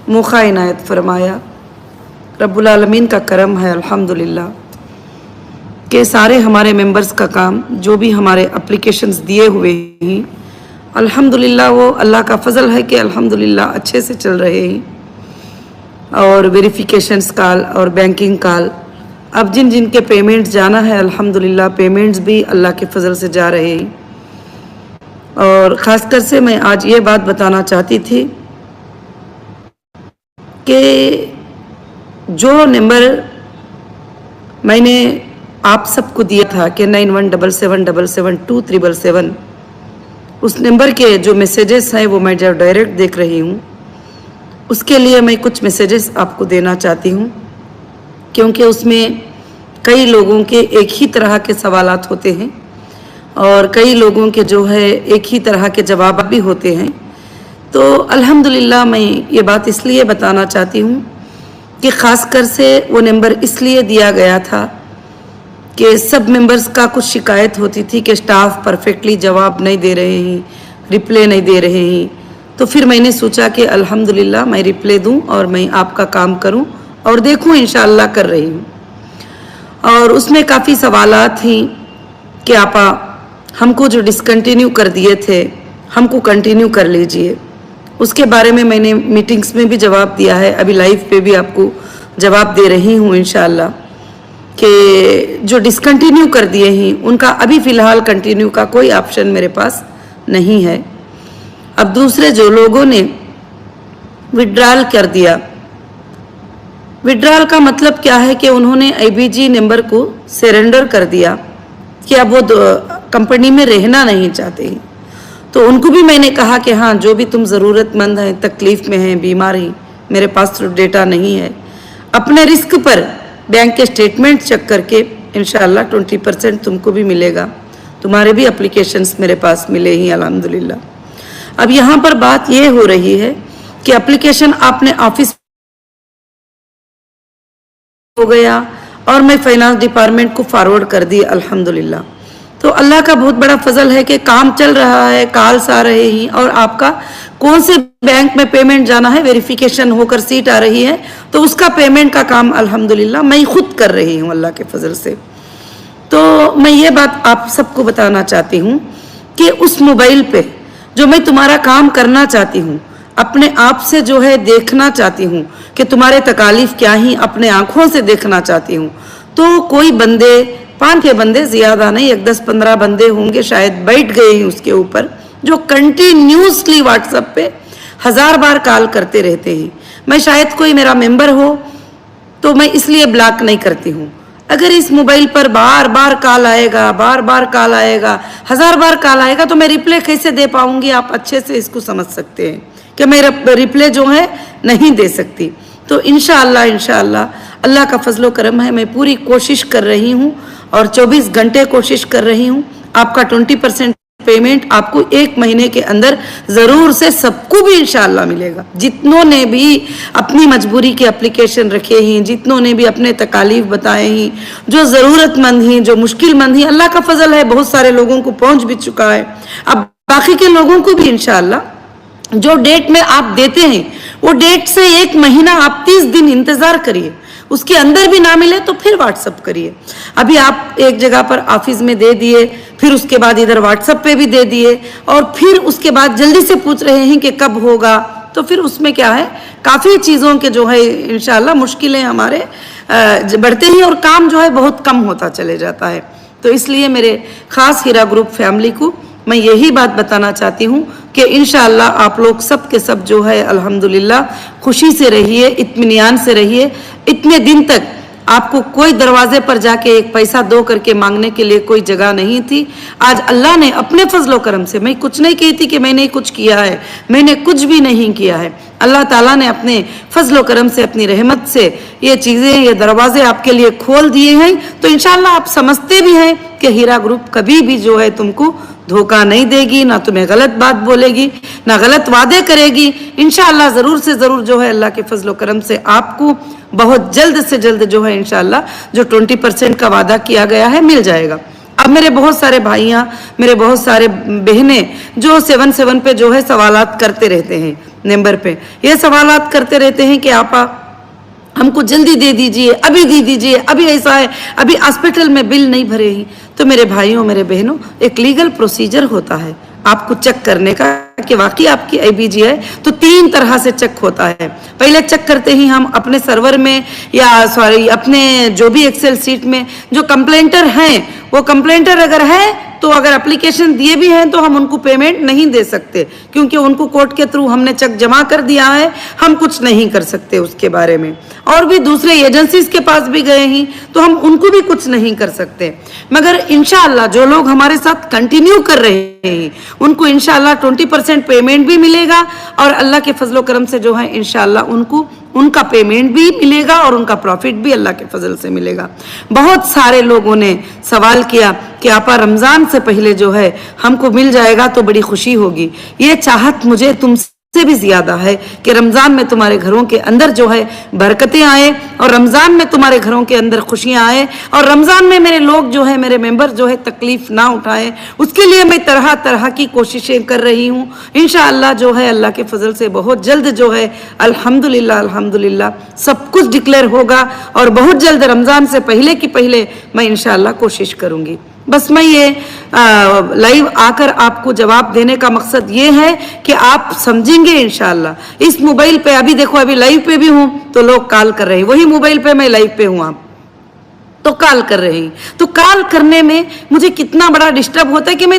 मौका इनायत फरमाया। रब्बुल आलमीन का करम है अल्हम्दुलिल्लाह कि सारे हमारे मेंबर्स का काम जो भी हमारे एप्लीकेशंस दिए हुए हैं अल्हम्दुलिल्लाह वो अल्लाह का फ़ज़ल है कि अल्हम्दुलिल्लाह अच्छे से चल रहे हैं। और वेरिफिकेशंस कॉल और बैंकिंग कॉल अब जिन जिन के पेमेंट जाना है अल्हम्दुलिल्लाह पेमेंट्स भी अल्लाह के फ़ज़ल से जा रहे हैं। और ख़ासकर से मैं आज ये बात बताना चाहती थी कि जो नंबर मैंने आप सबको दिया था कि 9177772377 उस नंबर के जो मैसेजेस हैं वो मैं जब डायरेक्ट देख रही हूँ उसके लिए मैं कुछ मैसेजेस आपको देना चाहती हूँ, क्योंकि उसमें कई लोगों के एक ही तरह के सवालात होते हैं और कई लोगों के जो है एक ही तरह के जवाब भी होते हैं। तो अल्हम्दुलिल्लाह मैं ये बात इसलिए बताना चाहती हूँ कि ख़ासकर से वो नंबर इसलिए दिया गया था कि सब मेंबर्स का कुछ शिकायत होती थी कि स्टाफ परफेक्टली जवाब नहीं दे रहे हैं, रिप्ले नहीं दे रहे हैं। तो फिर मैंने सोचा कि अल्हम्दुलिल्लाह मैं रिप्ले दूं और मैं आपका काम करूं और देखूं इंशाअल्लाह कर रही हूं। और उसमें काफ़ी सवालात थी कि आपा हमको जो डिसकंटिन्यू कर दिए थे हमको कंटिन्यू कर लीजिए। उसके बारे में मैंने मीटिंग्स में भी जवाब दिया है, अभी लाइव पे भी आपको जवाब दे रही हूँ इंशाअल्लाह कि जो डिसकंटिन्यू कर दिए हैं उनका अभी फ़िलहाल कंटिन्यू का कोई ऑप्शन मेरे पास नहीं है। अब दूसरे जो लोगों ने विड्रॉल कर दिया, विड्रॉल का मतलब क्या है कि उन्होंने IBG नंबर को सरेंडर कर दिया कि अब वो कंपनी में रहना नहीं चाहते हैं। तो उनको भी मैंने कहा कि हाँ जो भी तुम ज़रूरतमंद हैं, तकलीफ़ में हैं, बीमार हैं, मेरे पास तो डेटा नहीं है, अपने रिस्क पर बैंक के स्टेटमेंट चेक करके इंशाअल्लाह 20% तुमको भी मिलेगा। तुम्हारे भी एप्लीकेशंस मेरे पास मिले ही अल्हम्दुलिल्लाह। अब यहाँ पर बात ये हो रही है कि एप्लीकेशन आपने ऑफिस हो गया और मैं फाइनेंस डिपार्टमेंट को फॉरवर्ड कर दी अल्हम्दुलिल्लाह। तो अल्लाह का बहुत बड़ा फजल है कि काम चल रहा है, कॉल्स आ रहे हैं और आपका कौन से बैंक में पेमेंट जाना है वेरिफिकेशन होकर सीट आ रही है तो उसका पेमेंट का काम अल्हम्दुलिल्लाह मैं खुद कर रही हूँ अल्लाह के फजल से। तो मैं ये बात आप सबको बताना चाहती हूँ कि उस मोबाइल पे जो मैं तुम्हारा काम करना चाहती हूँ, अपने आप से जो है देखना चाहती हूँ कि तुम्हारे तकालीफ क्या ही अपने आँखों से देखना चाहती हूँ। तो कोई बंदे 5-6 बंदे ज़्यादा नहीं, 10-15 बंदे होंगे शायद बैठ गए हैं उसके ऊपर जो कंटिन्यूसली व्हाट्सएप पे 1000 बार कॉल करते रहते हैं। मैं शायद कोई मेरा मेंबर हो तो मैं इसलिए ब्लॉक नहीं करती हूँ। अगर इस मोबाइल पर बार बार कॉल आएगा, बार बार कॉल आएगा, 1000 बार कॉल आएगा तो मैं रिप्ले कैसे दे पाऊँगी? आप अच्छे से इसको समझ सकते हैं कि मैं रिप्ले जो है नहीं दे सकती। तो इंशाअल्लाह अल्लाह का फजलो करम है, मैं पूरी कोशिश कर रही हूँ और 24 घंटे कोशिश कर रही हूँ। आपका 20% पेमेंट आपको 1 महीने के अंदर ज़रूर से सबको भी इंशाअल्लाह मिलेगा। जितनों ने भी अपनी मजबूरी के एप्लीकेशन रखे हैं, जितनों ने भी अपने तकालीफ बताए हैं, जो ज़रूरतमंद हैं, जो मुश्किलमंद हैं, अल्लाह का फजल है बहुत सारे लोगों को पहुँच भी चुका है। अब बाकी के लोगों को भी इंशाअल्लाह जो डेट में आप देते हैं वो डेट से 1 महीना आप 30 दिन इंतज़ार करिए, उसके अंदर भी ना मिले तो फिर व्हाट्सअप करिए। अभी आप एक जगह पर ऑफिस में दे दिए, फिर उसके बाद इधर व्हाट्सअप पे भी दे दिए और फिर उसके बाद जल्दी से पूछ रहे हैं कि कब होगा। तो फिर उसमें क्या है, काफ़ी चीज़ों के जो है इंशाअल्लाह मुश्किलें हमारे बढ़ते हैं और काम जो है बहुत कम होता चले जाता है। तो इसलिए मेरे ख़ास हीरा ग्रुप फैमिली को मैं यही बात बताना चाहती हूँ कि इंशाअल्लाह आप लोग सब के सब जो है अल्हम्दुलिल्लाह खुशी से रहिए, इत्मीनान से रहिए। इतने दिन तक आपको कोई दरवाजे पर जाके एक पैसा दो करके मांगने के लिए कोई जगह नहीं थी। आज अल्लाह ने अपने फजलो करम से, मैं कुछ नहीं कहती कि मैंने कुछ किया है, मैंने कुछ भी नहीं किया है, अल्लाह ताला ने अपने फजलो करम से, अपनी रहमत से ये चीज़ें, ये दरवाजे आपके लिए खोल दिए हैं। तो इंशाअल्लाह आप समझते भी हैं कि हीरा ग्रुप कभी भी जो है तुमको धोखा नहीं देगी, ना तुम्हें गलत बात बोलेगी, ना गलत वादे करेगी। इंशाअल्लाह ज़रूर से ज़रूर जो है अल्लाह के फजलो करम से आपको बहुत जल्द से जल्द जो है इंशाअल्लाह जो 20% का वादा किया गया है मिल जाएगा। अब मेरे बहुत सारे भाइयाँ, मेरे बहुत सारे बहनें जो 77 पे जो है सवालात करते रहते हैं, नंबर पे ये सवालात करते रहते हैं कि आपा हमको जल्दी दे दीजिए, अभी दे दीजिए, अभी ऐसा है, अभी हॉस्पिटल में बिल नहीं भरे ही। तो मेरे भाइयों मेरे बहनों, एक लीगल प्रोसीजर होता है आपको चेक करने का कि वाकई आपकी IBG है। तो 3 तरह से चेक होता है। पहले चेक करते ही हम अपने सर्वर में या अपने जो भी एक्सेल सीट में जो कंप्लेंटर हैं, वो कंप्लेंटर अगर है तो अगर एप्लीकेशन दिए भी हैं तो हम उनको पेमेंट नहीं दे सकते, क्योंकि उनको कोर्ट के थ्रू हमने चेक जमा कर दिया है, हम कुछ नहीं कर सकते उसके बारे में। और भी दूसरे एजेंसीज के पास भी गए हैं तो हम उनको भी कुछ नहीं कर सकते। मगर इंशाअल्लाह जो लोग हमारे साथ कंटिन्यू कर रहे हैं उनको इंशाअल्लाह 20% पेमेंट भी मिलेगा, और अल्लाह के फजलो करम से जो है इंशाअल्लाह उनको उनका पेमेंट भी मिलेगा और उनका प्रॉफिट भी अल्लाह के फजल से मिलेगा। बहुत सारे लोगों ने सवाल किया कि आपा रमज़ान से पहले जो है हमको मिल जाएगा तो बड़ी खुशी होगी। ये चाहत मुझे तुमसे भी ज्यादा है कि रमज़ान में तुम्हारे घरों के अंदर जो है बरकतें आए, और रमज़ान में तुम्हारे घरों के अंदर खुशियां आए, और रमज़ान में मेरे लोग जो है, मेरे मेंबर जो है तकलीफ ना उठाएं। उसके लिए मैं तरह तरह की कोशिशें कर रही हूँ। इंशाअल्लाह जो है अल्लाह के फजल से बहुत जल्द जो है अल्हम्दुलिल्लाह अल्हम्दुलिल्लाह सब कुछ डिक्लेयर होगा, और बहुत जल्द रमज़ान से पहले की पहले मैं इंशाअल्लाह कोशिश करूँगी। बस मैं ये लाइव आकर आपको जवाब देने का मकसद ये है कि आप समझेंगे इंशाअल्लाह। इस मोबाइल पे अभी देखो, अभी लाइव पे भी हूँ तो लोग कॉल कर रहे हैं, वही मोबाइल पे मैं लाइव पे हूँ, आप तो कॉल कर रहे हैं। तो कॉल करने में मुझे कितना बड़ा डिस्टर्ब होता है कि मैं